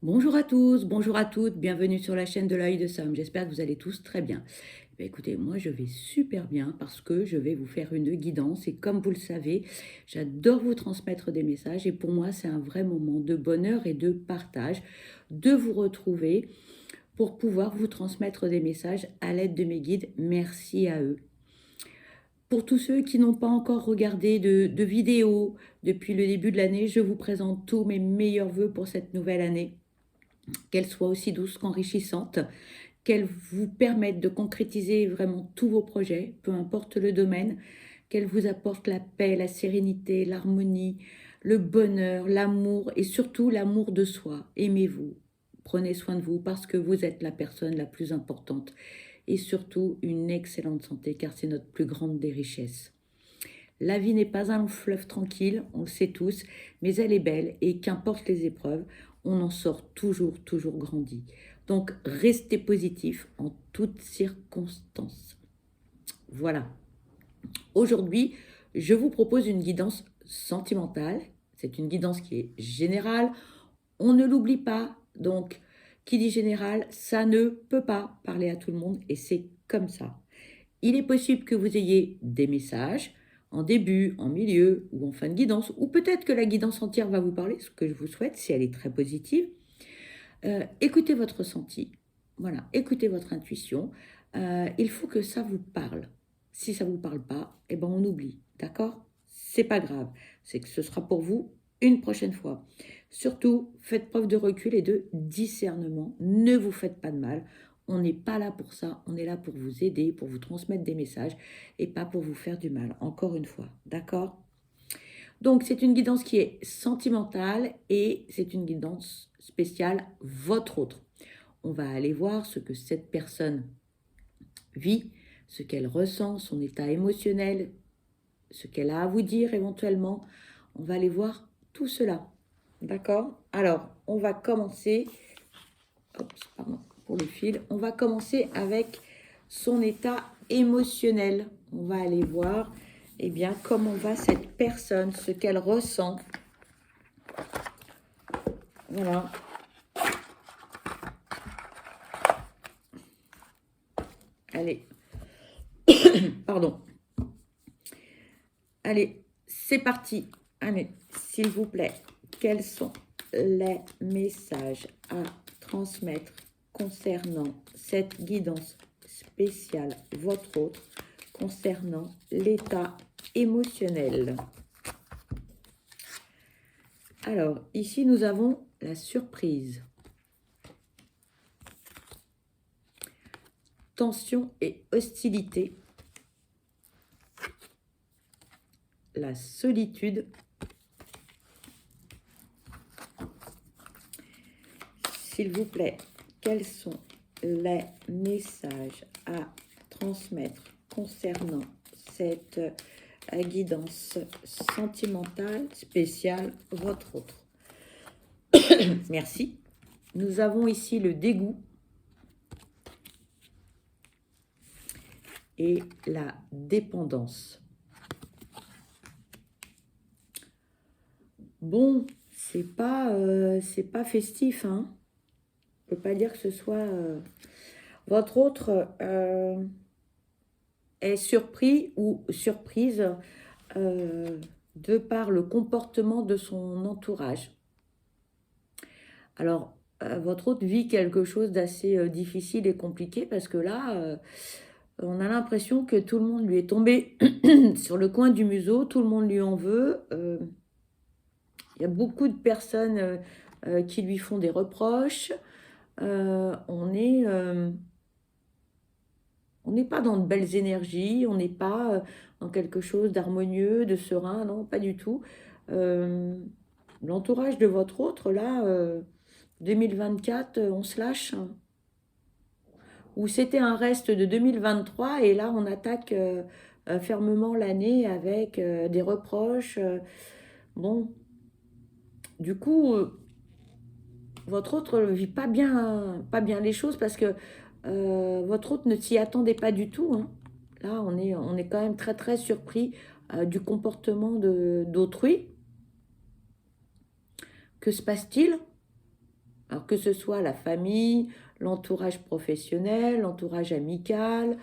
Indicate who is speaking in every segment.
Speaker 1: Bonjour à tous, bonjour à toutes, bienvenue sur la chaîne de l'œil de Somme. J'espère que vous allez tous très bien. Écoutez, moi je vais super bien parce que je vais vous faire une guidance et comme vous le savez, j'adore vous transmettre des messages et pour moi c'est un vrai moment de bonheur et de partage de vous retrouver pour pouvoir vous transmettre des messages à l'aide de mes guides. Merci à eux. Pour tous ceux qui n'ont pas encore regardé de vidéos depuis le début de l'année, je vous présente tous mes meilleurs voeux pour cette nouvelle année, qu'elle soit aussi douce qu'enrichissante, qu'elle vous permette de concrétiser vraiment tous vos projets, peu importe le domaine, qu'elle vous apporte la paix, la sérénité, l'harmonie, le bonheur, l'amour et surtout l'amour de soi. Aimez-vous, prenez soin de vous parce que vous êtes la personne la plus importante et surtout une excellente santé car c'est notre plus grande des richesses. La vie n'est pas un long fleuve tranquille, on le sait tous, mais elle est belle et qu'importe les épreuves, on en sort toujours, toujours grandi. Donc, restez positif en toutes circonstances. Voilà. Aujourd'hui, je vous propose une guidance sentimentale. C'est une guidance qui est générale. On ne l'oublie pas. Donc, qui dit général, ça ne peut pas parler à tout le monde et c'est comme ça. Il est possible que vous ayez des messages en début, en milieu ou en fin de guidance, ou peut-être que la guidance entière va vous parler, ce que je vous souhaite si elle est très positive. Écoutez votre ressenti, voilà, écoutez votre intuition. Il faut que ça vous parle. Si ça ne vous parle pas, eh ben on oublie, d'accord? C'est pas grave, c'est que ce sera pour vous une prochaine fois. Surtout, faites preuve de recul et de discernement. Ne vous faites pas de mal. On n'est pas là pour ça. On est là pour vous aider, pour vous transmettre des messages et pas pour vous faire du mal. Encore une fois, d'accord? Donc, c'est une guidance qui est sentimentale et c'est une guidance spéciale votre autre. On va aller voir ce que cette personne vit, ce qu'elle ressent, son état émotionnel, ce qu'elle a à vous dire éventuellement. On va aller voir tout cela. D'accord? Alors, on va commencer. Pardon pour le fil. On va commencer avec son état émotionnel. On va aller voir eh bien, comment va cette personne, ce qu'elle ressent. Voilà. Allez. Pardon. Allez, c'est parti. Allez, s'il vous plaît, quels sont les messages à transmettre concernant cette guidance spéciale, votre autre, concernant l'état émotionnel? Alors, ici, nous avons la surprise. Tension et hostilité. La solitude. S'il vous plaît, quels sont les messages à transmettre concernant cette guidance sentimentale spéciale, votre autre? Merci. Nous avons ici le dégoût et la dépendance. Bon, c'est pas festif, hein. On ne peut pas dire que ce soit... Votre autre est surpris ou surprise de par le comportement de son entourage. Alors, votre autre vit quelque chose d'assez difficile et compliqué parce que là, on a l'impression que tout le monde lui est tombé sur le coin du museau, tout le monde lui en veut. Il y a beaucoup de personnes qui lui font des reproches. On n'est pas dans de belles énergies, on n'est pas dans quelque chose d'harmonieux, de serein, non, pas du tout. L'entourage de votre autre, là, 2024, on se lâche. Ou c'était un reste de 2023 et là, on attaque fermement l'année avec des reproches. Bon, du coup, votre autre ne vit pas bien les choses parce que votre autre ne s'y attendait pas du tout, hein. Là, on est quand même très, très surpris du comportement d'autrui. Que se passe-t-il? Alors que ce soit la famille, l'entourage professionnel, l'entourage amical,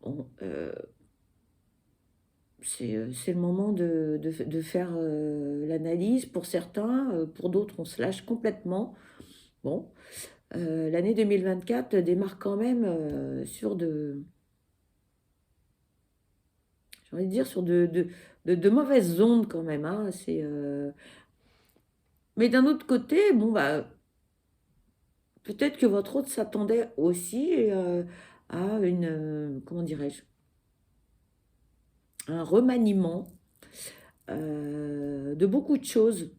Speaker 1: bon, c'est le moment de faire l'analyse pour certains, pour d'autres on se lâche complètement. Bon, l'année 2024 démarre quand même sur j'ai envie de dire, sur de mauvaises ondes quand même, hein. Mais d'un autre côté, bon, bah, peut-être que votre hôte s'attendait aussi à comment dirais-je, un remaniement de beaucoup de choses.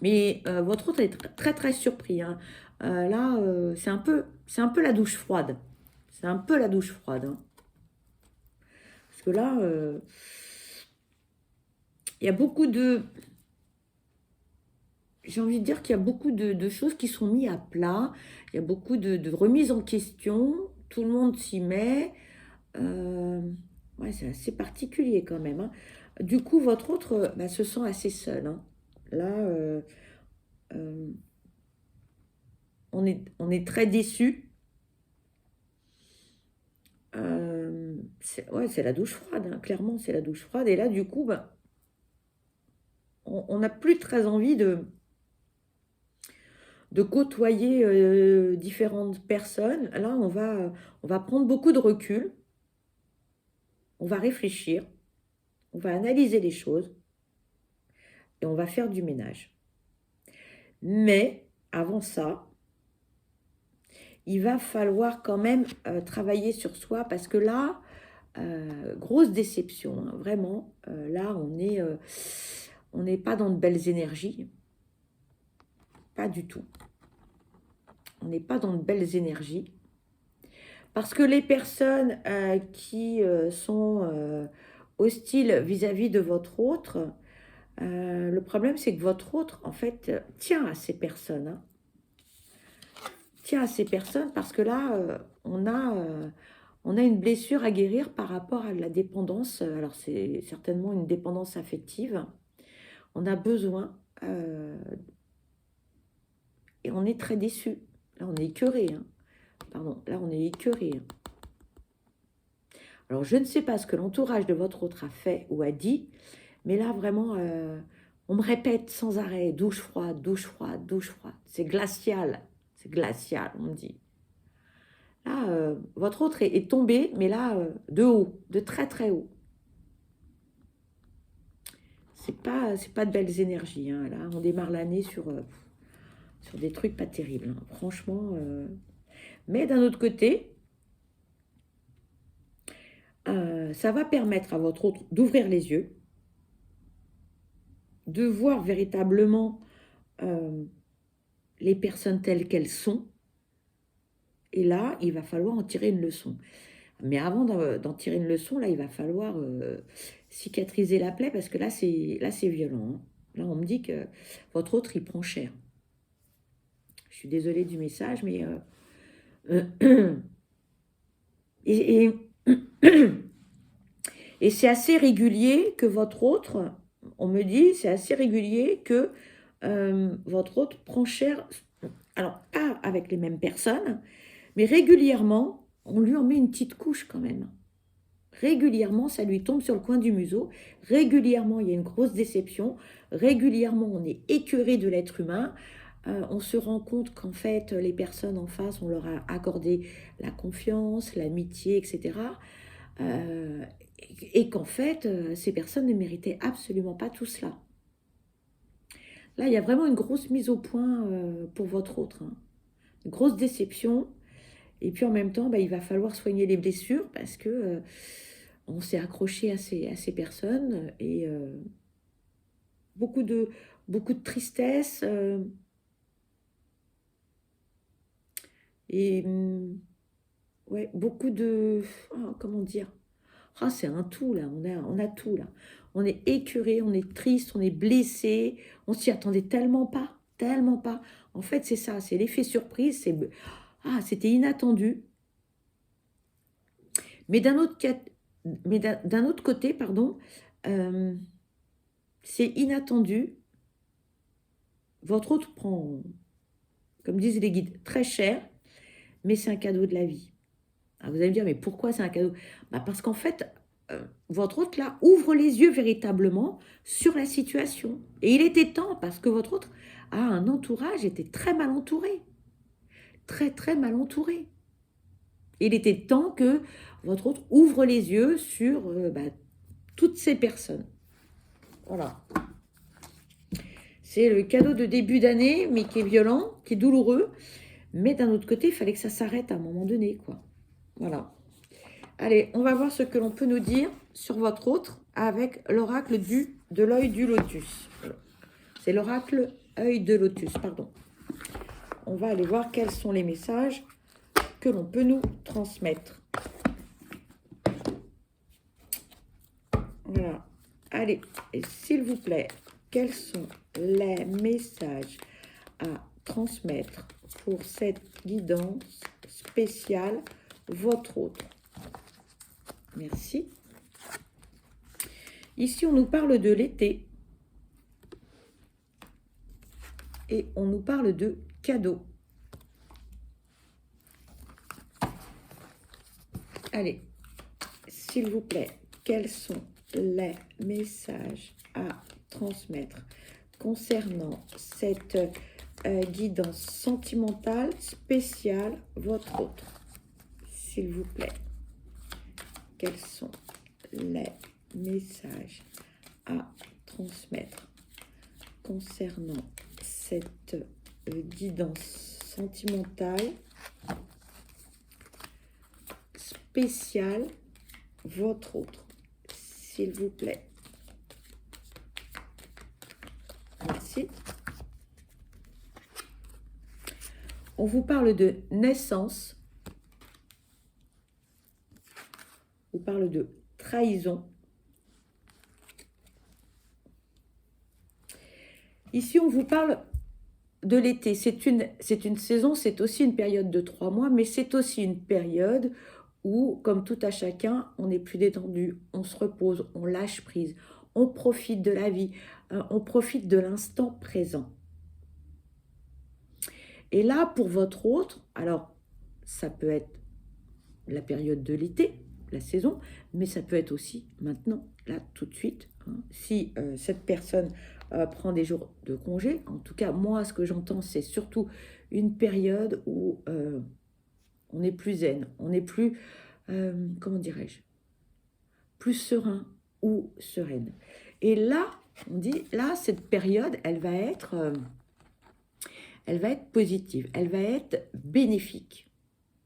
Speaker 1: Mais votre hôte est très très surpris, hein. Là, c'est un peu la douche froide. C'est un peu la douche froide, hein. Parce que là, il y a beaucoup de... J'ai envie de dire qu'il y a beaucoup de choses qui sont mises à plat. Il y a beaucoup de remises en question. Tout le monde s'y met. Euh, ouais, c'est assez particulier quand même, hein. Du coup, votre autre bah, se sent assez seul, hein. Là, euh, on est très déçus. Ouais, c'est la douche froide, hein. Clairement, c'est la douche froide. Et là, du coup, bah, on n'a plus très envie de côtoyer différentes personnes. Là, on va prendre beaucoup de recul, on va réfléchir, on va analyser les choses et on va faire du ménage. Mais avant ça, il va falloir quand même travailler sur soi parce que là, grosse déception, hein, vraiment. Là, on n'est pas dans de belles énergies, pas du tout. On n'est pas dans de belles énergies. Parce que les personnes qui sont hostiles vis-à-vis de votre autre, le problème c'est que votre autre, en fait, tient à ces personnes, hein. Tient à ces personnes parce que là, on a une blessure à guérir par rapport à la dépendance. Alors c'est certainement une dépendance affective. On a besoin et on est très déçu. Là, on est écœuré, hein. Pardon, là, on est écœuré, hein. Alors, je ne sais pas ce que l'entourage de votre autre a fait ou a dit, mais là, vraiment, on me répète sans arrêt, douche froide, douche froide, douche froide. C'est glacial, on me dit. Là, votre autre est tombé, mais là, de haut, de très très haut. C'est pas de belles énergies, hein. Là, on démarre l'année sur des trucs pas terribles, hein. Franchement. Mais d'un autre côté, ça va permettre à votre autre d'ouvrir les yeux, de voir véritablement euh, les personnes telles qu'elles sont. Et là, il va falloir en tirer une leçon. Mais avant d'en tirer une leçon, là, il va falloir cicatriser la plaie parce que là, c'est violent, hein. Là, on me dit que votre autre, il prend cher. Je suis désolée du message, mais et, et, et c'est assez régulier que votre autre, on me dit, c'est assez régulier que votre autre prend cher. Alors, pas avec les mêmes personnes, mais régulièrement, on lui en met une petite couche quand même. Régulièrement, ça lui tombe sur le coin du museau. Régulièrement, il y a une grosse déception. Régulièrement, on est écœuré de l'être humain. On se rend compte qu'en fait, les personnes en face, on leur a accordé la confiance, l'amitié, etc. Euh, et qu'en fait, ces personnes ne méritaient absolument pas tout cela. Là, il y a vraiment une grosse mise au point pour votre autre, hein. Une grosse déception. Et puis en même temps, bah, il va falloir soigner les blessures parce que on s'est accroché à ces personnes et beaucoup de, beaucoup de tristesse et ouais, beaucoup de... comment dire? C'est un tout là, on a tout là. On est écœuré, on est triste, on est blessé, on s'y attendait tellement pas, tellement pas. En fait, c'est ça, c'est l'effet surprise, c'était inattendu. Mais d'un autre côté, pardon, c'est inattendu. votre autre prend, comme disent les guides, très cher, mais c'est un cadeau de la vie. Alors vous allez me dire, mais pourquoi c'est un cadeau? Parce qu'en fait, votre autre, là, ouvre les yeux véritablement sur la situation. Et il était temps, parce que votre autre a un entourage, était très mal entouré. Très, très mal entouré. Il était temps que votre autre ouvre les yeux sur toutes ces personnes. Voilà. C'est le cadeau de début d'année, mais qui est violent, qui est douloureux. Mais d'un autre côté, il fallait que ça s'arrête à un moment donné, quoi. Voilà. Allez, on va voir ce que l'on peut nous dire sur votre autre avec l'oracle de l'œil du lotus. C'est l'oracle œil de lotus, pardon. On va aller voir quels sont les messages que l'on peut nous transmettre. Voilà. Allez, et s'il vous plaît, quels sont les messages à transmettre pour cette guidance spéciale, votre autre? Merci. Ici, on nous parle de l'été. Et on nous parle de cadeaux. Allez, s'il vous plaît, quels sont les messages à transmettre concernant cette guidance sentimentale spéciale, votre autre? S'il vous plaît, quels sont les messages à transmettre concernant cette guidance sentimentale spéciale, votre autre, s'il vous plaît? Merci. On vous parle de naissance. On parle de trahison. Ici, on vous parle de l'été. C'est une saison, c'est aussi une période de 3 mois, mais c'est aussi une période où, comme tout à chacun, on est plus détendu, on se repose, on lâche prise, on profite de la vie, on profite de l'instant présent. Et là, pour votre autre, alors, ça peut être la période de l'été, la saison, mais ça peut être aussi maintenant, là, tout de suite. Si cette personne prend des jours de congé, en tout cas, moi, ce que j'entends, c'est surtout une période où on est plus zen, on est plus, comment dirais-je, plus serein ou sereine. Et là, on dit, là, cette période, elle va être positive, elle va être bénéfique.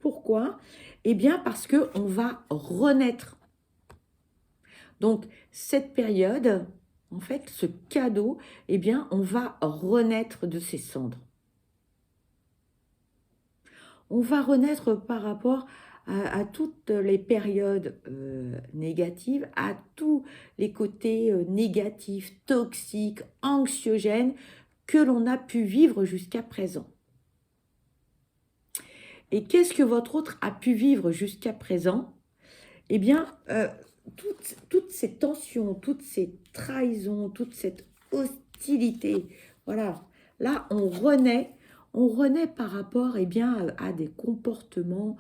Speaker 1: Pourquoi? Eh bien, parce qu'on va renaître. Donc, cette période, en fait, ce cadeau, eh bien, on va renaître de ses cendres. On va renaître par rapport à toutes les périodes négatives, à tous les côtés négatifs, toxiques, anxiogènes que l'on a pu vivre jusqu'à présent. Et qu'est-ce que votre autre a pu vivre jusqu'à présent? Eh bien, toutes ces tensions, toutes ces trahisons, toute cette hostilité, voilà, là, on renaît par rapport à des comportements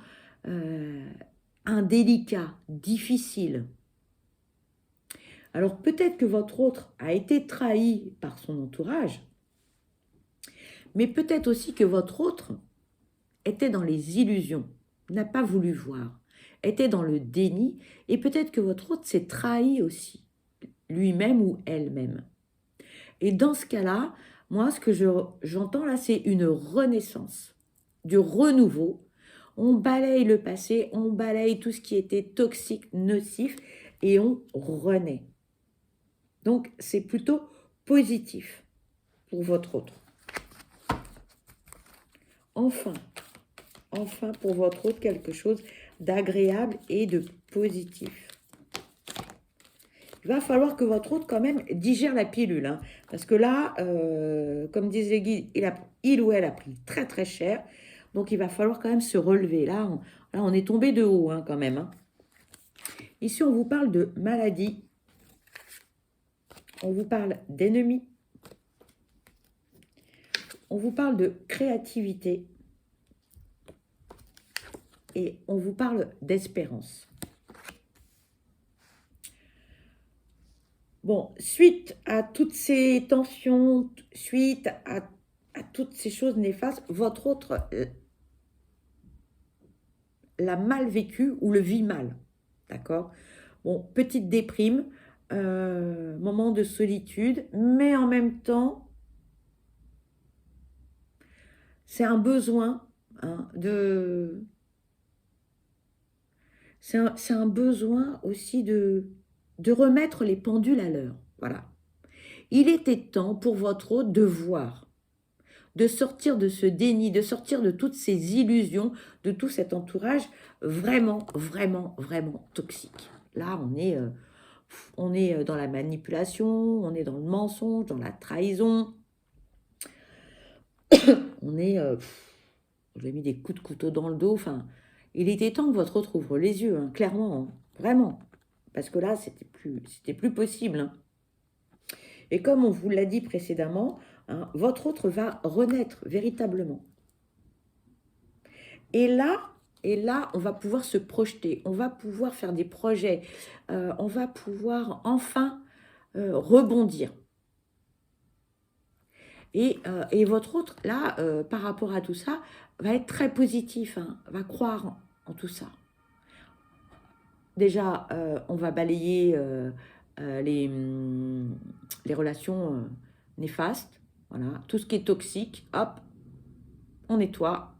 Speaker 1: indélicats, difficiles. Alors, peut-être que votre autre a été trahi par son entourage, mais peut-être aussi que votre autre était dans les illusions, n'a pas voulu voir, était dans le déni, et peut-être que votre autre s'est trahi aussi, lui-même ou elle-même. Et dans ce cas-là, moi, ce que j'entends là, c'est une renaissance, du renouveau. On balaye le passé, on balaye tout ce qui était toxique, nocif, et on renaît. Donc, c'est plutôt positif pour votre autre. Enfin, pour votre autre, quelque chose d'agréable et de positif. Il va falloir que votre autre, quand même, digère la pilule. Hein, parce que là, comme disent les guides, il ou elle a pris très, très cher. Donc, il va falloir quand même se relever. Là, on est tombé de haut, hein, quand même. Hein. Ici, on vous parle de maladie. On vous parle d'ennemis. on vous parle de créativité et on vous parle d'espérance. Bon, suite à toutes ces tensions, suite à toutes ces choses néfastes, votre autre l'a mal vécu ou le vit mal, d'accord? Bon, petite déprime, moment de solitude, mais en même temps, c'est un besoin hein, c'est un besoin aussi de remettre les pendules à l'heure. Voilà. Il était temps pour votre hôte de voir, de sortir de ce déni, de sortir de toutes ces illusions, de tout cet entourage vraiment, vraiment, vraiment toxique. Là, on est dans la manipulation, on est dans le mensonge, dans la trahison. On est... je lui ai mis des coups de couteau dans le dos. Enfin, il était temps que votre autre ouvre les yeux, hein, clairement, hein, vraiment. Parce que là, c'était plus possible. Hein. Et comme on vous l'a dit précédemment, hein, votre autre va renaître véritablement. Et là, on va pouvoir se projeter, on va pouvoir faire des projets, on va pouvoir enfin rebondir. Et votre autre, là, par rapport à tout ça, va être très positif, hein, va croire en tout ça. Déjà, on va balayer les relations néfastes, voilà, tout ce qui est toxique, hop, on nettoie,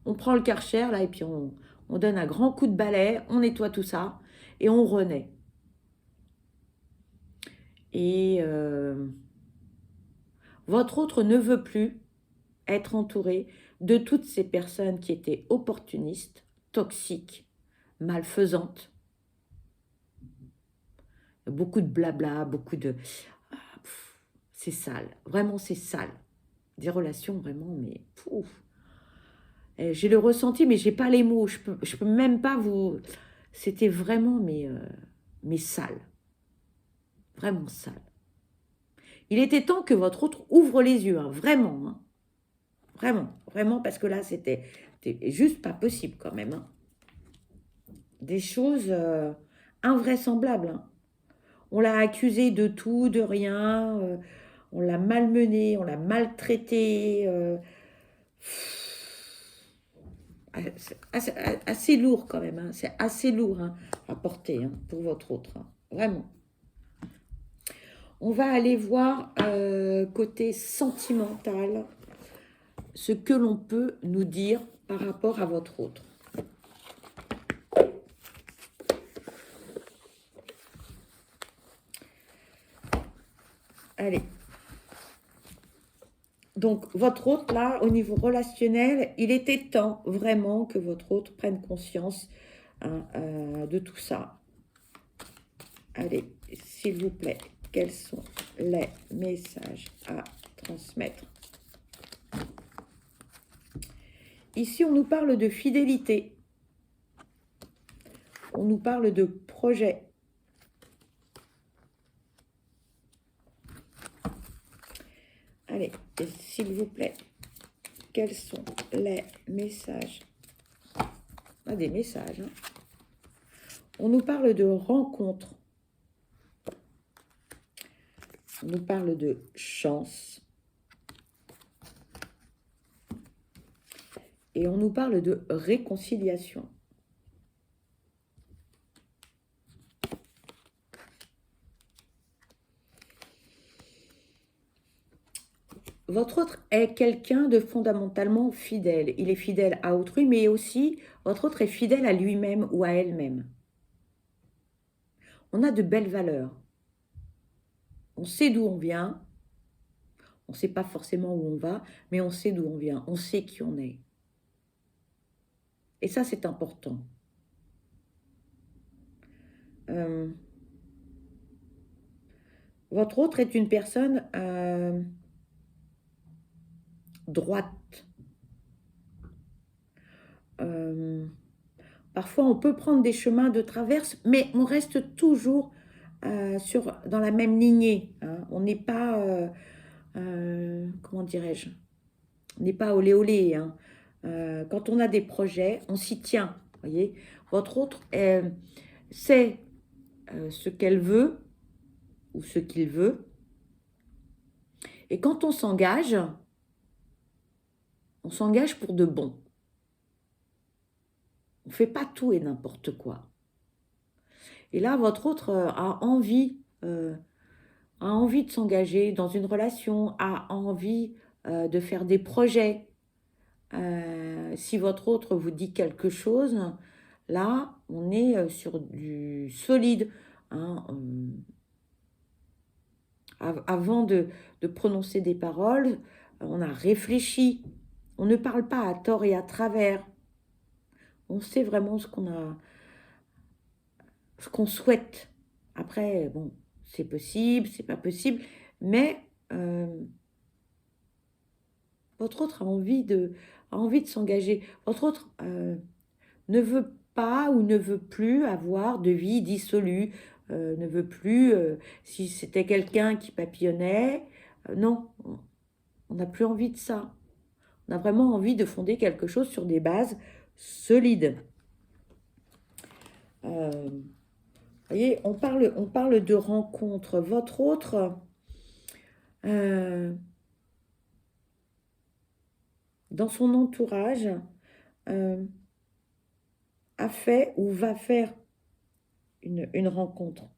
Speaker 1: on prend le Karcher, là, et puis on donne un grand coup de balai, on nettoie tout ça, et on renaît. Et votre autre ne veut plus être entouré de toutes ces personnes qui étaient opportunistes, toxiques, malfaisantes. Beaucoup de blabla, beaucoup de... c'est sale, vraiment c'est sale. Des relations vraiment, mais... J'ai le ressenti, mais j'ai pas les mots. Je peux même pas vous... C'était vraiment, mais sale. Vraiment sale. Il était temps que votre autre ouvre les yeux, hein, vraiment. Hein. Vraiment, vraiment, parce que là, c'était juste pas possible quand même. Hein. Des choses invraisemblables. Hein. On l'a accusé de tout, de rien. On l'a malmené, on l'a maltraité. Assez lourd quand même. Hein. C'est assez lourd hein, à porter hein, pour votre autre. Hein. Vraiment. On va aller voir côté sentimental ce que l'on peut nous dire par rapport à votre autre. Allez. Donc, votre autre, là, au niveau relationnel, il était temps vraiment que votre autre prenne conscience hein, de tout ça. Allez, s'il vous plaît, quels sont les messages à transmettre? Ici, on nous parle de fidélité. On nous parle de projet. Allez, s'il vous plaît, quels sont les messages? Ah, des messages. Hein. On nous parle de rencontre. On nous parle de chance. Et on nous parle de réconciliation. Votre autre est quelqu'un de fondamentalement fidèle. Il est fidèle à autrui, mais aussi, votre autre est fidèle à lui-même ou à elle-même. On a de belles valeurs. On sait d'où on vient. On ne sait pas forcément où on va, mais on sait d'où on vient. On sait qui on est. Et ça, c'est important. Votre autre est une personne droite. Parfois, on peut prendre des chemins de traverse, mais on reste toujours dans la même lignée. Hein. On n'est pas, comment dirais-je, n'est pas olé olé, hein. Quand on a des projets, on s'y tient, voyez. Votre autre sait ce qu'elle veut ou ce qu'il veut. Et quand on s'engage pour de bon. On ne fait pas tout et n'importe quoi. Et là, votre autre a envie de s'engager dans une relation, a envie de faire des projets. Si votre autre vous dit quelque chose, là, on est sur du solide, hein. Avant de prononcer des paroles, on a réfléchi. On ne parle pas à tort et à travers. On sait vraiment ce qu'on souhaite. Après, bon, c'est possible, c'est pas possible, mais votre autre a envie de s'engager. Votre autre ne veut pas ou ne veut plus avoir de vie dissolue, ne veut plus, si c'était quelqu'un qui papillonnait, non, on n'a plus envie de ça. On a vraiment envie de fonder quelque chose sur des bases solides. Voyez, on parle de rencontre. Votre autre, dans son entourage, a fait ou va faire une rencontre.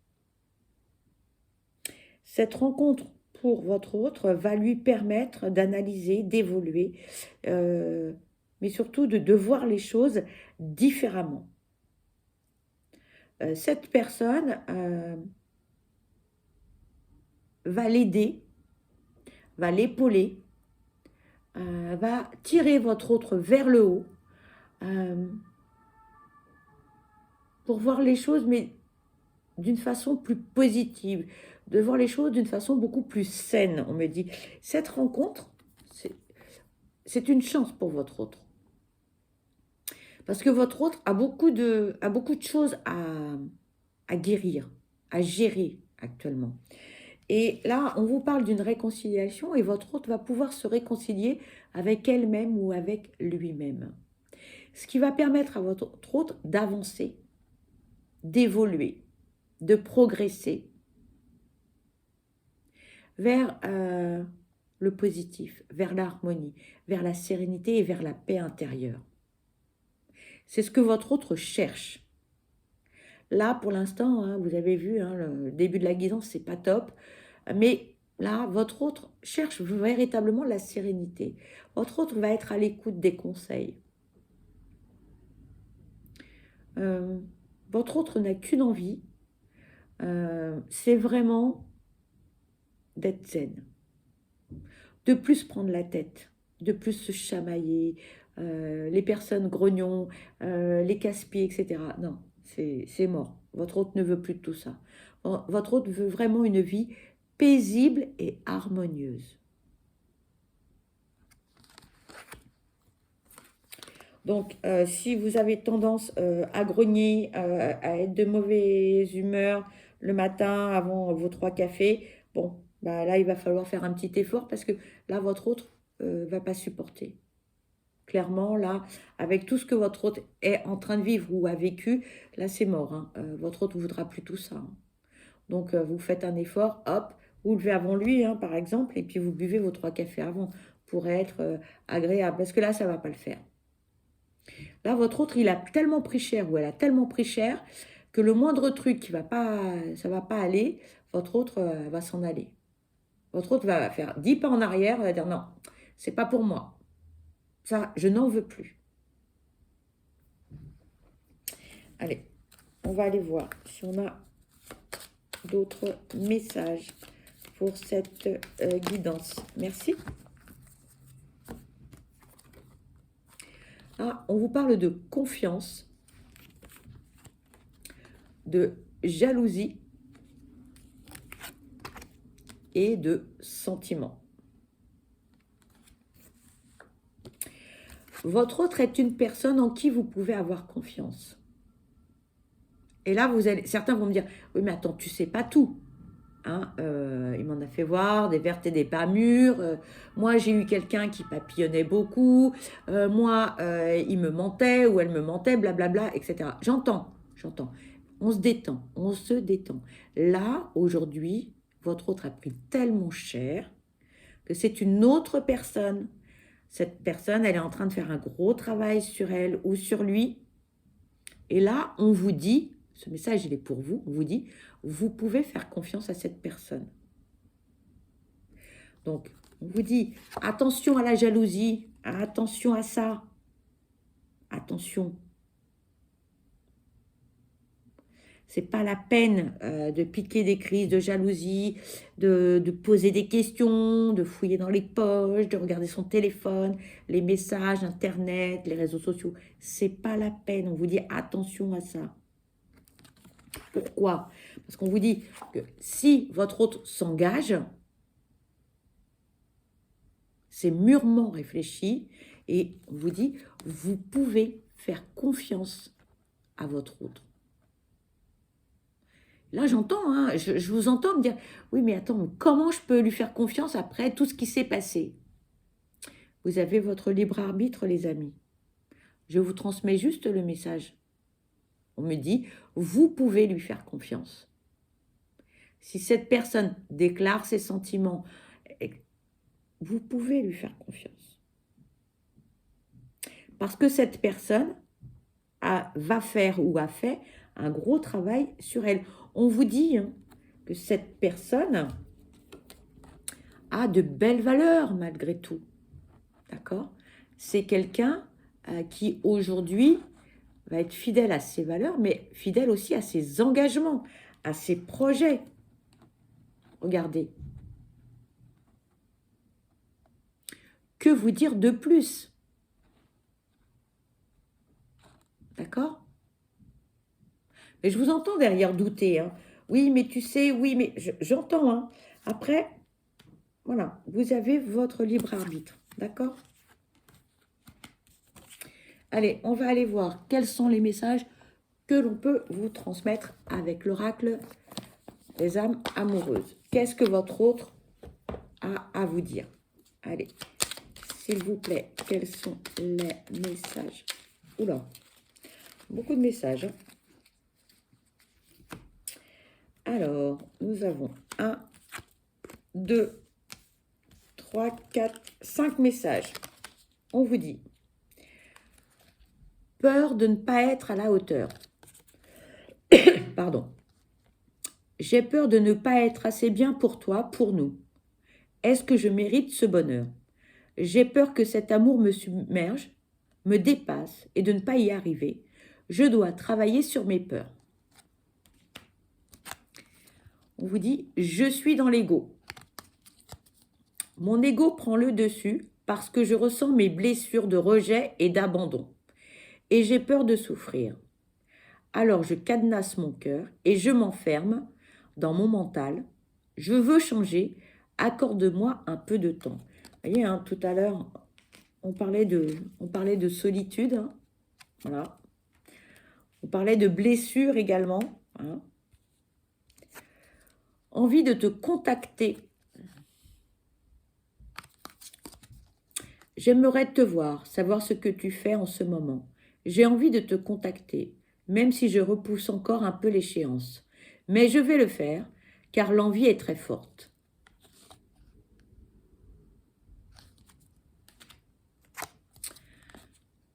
Speaker 1: Cette rencontre pour votre autre va lui permettre d'analyser, d'évoluer, mais surtout de voir les choses différemment. Cette personne va l'aider, va l'épauler, va tirer votre autre vers le haut pour voir les choses, mais d'une façon plus positive, de voir les choses d'une façon beaucoup plus saine. On me dit, cette rencontre, c'est une chance pour votre autre. Parce que votre autre a beaucoup de choses à guérir, à gérer actuellement. Et là, on vous parle d'une réconciliation et votre autre va pouvoir se réconcilier avec elle-même ou avec lui-même. Ce qui va permettre à votre autre d'avancer, d'évoluer, de progresser vers le positif, vers l'harmonie, vers la sérénité et vers la paix intérieure. C'est ce que votre autre cherche. Là, pour l'instant, hein, vous avez vu, hein, le début de la guidance, c'est pas top. Mais là, votre autre cherche véritablement la sérénité. Votre autre va être à l'écoute des conseils. Votre autre n'a qu'une envie, c'est vraiment d'être zen. De plus prendre la tête, de plus se chamailler, les personnes grognons, les casse-pieds, etc. Non, c'est mort. Votre autre ne veut plus de tout ça. Votre autre veut vraiment une vie paisible et harmonieuse. Donc, si vous avez tendance à grogner, à être de mauvaise humeur le matin avant vos 3 cafés, bon, bah là, il va falloir faire un petit effort parce que là, votre autre va pas supporter. Clairement, là, avec tout ce que votre autre est en train de vivre ou a vécu, là, c'est mort, hein. Votre autre ne voudra plus tout ça, hein. Donc, vous faites un effort, hop, vous levez avant lui, hein, par exemple, et puis vous buvez vos 3 cafés avant pour être agréable. Parce que là, ça ne va pas le faire. Là, votre autre, il a tellement pris cher ou elle a tellement pris cher que le moindre truc qui va pas, ça ne va pas aller, votre autre va s'en aller. Votre autre va faire 10 pas en arrière, va dire non, c'est pas pour moi. Ça, je n'en veux plus. Allez, on va aller voir si on a d'autres messages pour cette guidance. Merci. Ah, on vous parle de confiance, de jalousie et de sentiment. Votre autre est une personne en qui vous pouvez avoir confiance. Et là, certains vont me dire, oui, mais attends, tu sais pas tout. Hein, il m'en a fait voir des vertes et des pas mûres. Moi, j'ai eu quelqu'un qui papillonnait beaucoup. Moi, il me mentait ou elle me mentait, blablabla, etc. J'entends, j'entends. On se détend, on se détend. Là, aujourd'hui, votre autre a pris tellement cher que c'est une autre personne. Cette personne, elle est en train de faire un gros travail sur elle ou sur lui. Et là, on vous dit, ce message, il est pour vous, on vous dit, vous pouvez faire confiance à cette personne. Donc, on vous dit, attention à la jalousie, attention à ça, attention. C'est pas la peine de piquer des crises de jalousie, de poser des questions, de fouiller dans les poches, de regarder son téléphone, les messages, Internet, les réseaux sociaux. C'est pas la peine. On vous dit attention à ça. Pourquoi? Parce qu'on vous dit que si votre autre s'engage, c'est mûrement réfléchi et on vous dit, vous pouvez faire confiance à votre autre. Là, j'entends, hein, je vous entends me dire, oui, mais attends, comment je peux lui faire confiance après tout ce qui s'est passé? Vous avez votre libre arbitre, les amis. Je vous transmets juste le message. On me dit, vous pouvez lui faire confiance. Si cette personne déclare ses sentiments, vous pouvez lui faire confiance. Parce que cette personne va faire ou a fait un gros travail sur elle. On vous dit que cette personne a de belles valeurs malgré tout. D'accord? C'est quelqu'un qui aujourd'hui va être fidèle à ses valeurs, mais fidèle aussi à ses engagements, à ses projets. Regardez. Que vous dire de plus? D'accord? Mais je vous entends derrière douter. Hein. Oui, mais tu sais, oui, mais j'entends. Hein. Après, voilà, vous avez votre libre arbitre. D'accord? Allez, on va aller voir quels sont les messages que l'on peut vous transmettre avec l'oracle des âmes amoureuses. Qu'est-ce que votre autre a à vous dire? Allez, s'il vous plaît, quels sont les messages? Oula, beaucoup de messages. Hein. Alors, nous avons 1, 2, 3, 4, 5 messages. On vous dit peur de ne pas être à la hauteur. Pardon. J'ai peur de ne pas être assez bien pour toi, pour nous. Est-ce que je mérite ce bonheur? J'ai peur que cet amour me submerge, me dépasse et de ne pas y arriver. Je dois travailler sur mes peurs. On vous dit, je suis dans l'ego. Mon ego prend le dessus parce que je ressens mes blessures de rejet et d'abandon. Et j'ai peur de souffrir. Alors je cadenasse mon cœur et je m'enferme dans mon mental. Je veux changer, accorde-moi un peu de temps. Vous voyez, hein, tout à l'heure, on parlait de solitude. Hein, voilà. On parlait de blessures également. Hein. Envie de te contacter. J'aimerais te voir, savoir ce que tu fais en ce moment. J'ai envie de te contacter, même si je repousse encore un peu l'échéance. Mais je vais le faire, car l'envie est très forte.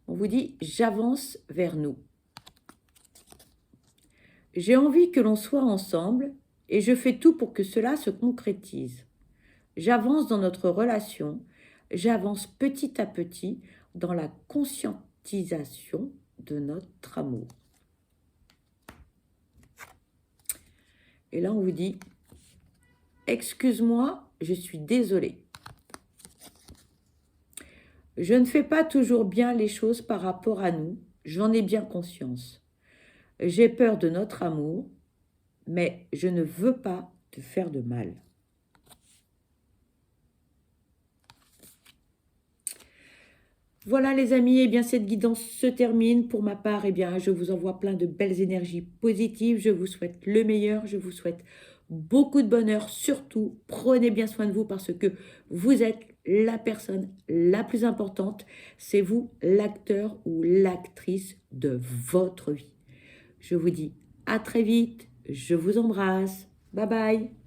Speaker 1: On vous dit, j'avance vers nous. J'ai envie que l'on soit ensemble et je fais tout pour que cela se concrétise. J'avance dans notre relation, j'avance petit à petit dans la conscientisation de notre amour. Et là, on vous dit, excuse-moi, je suis désolée. Je ne fais pas toujours bien les choses par rapport à nous, j'en ai bien conscience. J'ai peur de notre amour, mais je ne veux pas te faire de mal. Voilà les amis, eh bien cette guidance se termine. Pour ma part, eh bien je vous envoie plein de belles énergies positives. Je vous souhaite le meilleur, je vous souhaite beaucoup de bonheur, surtout prenez bien soin de vous parce que vous êtes la personne la plus importante, c'est vous l'acteur ou l'actrice de votre vie. Je vous dis à très vite, je vous embrasse, bye bye.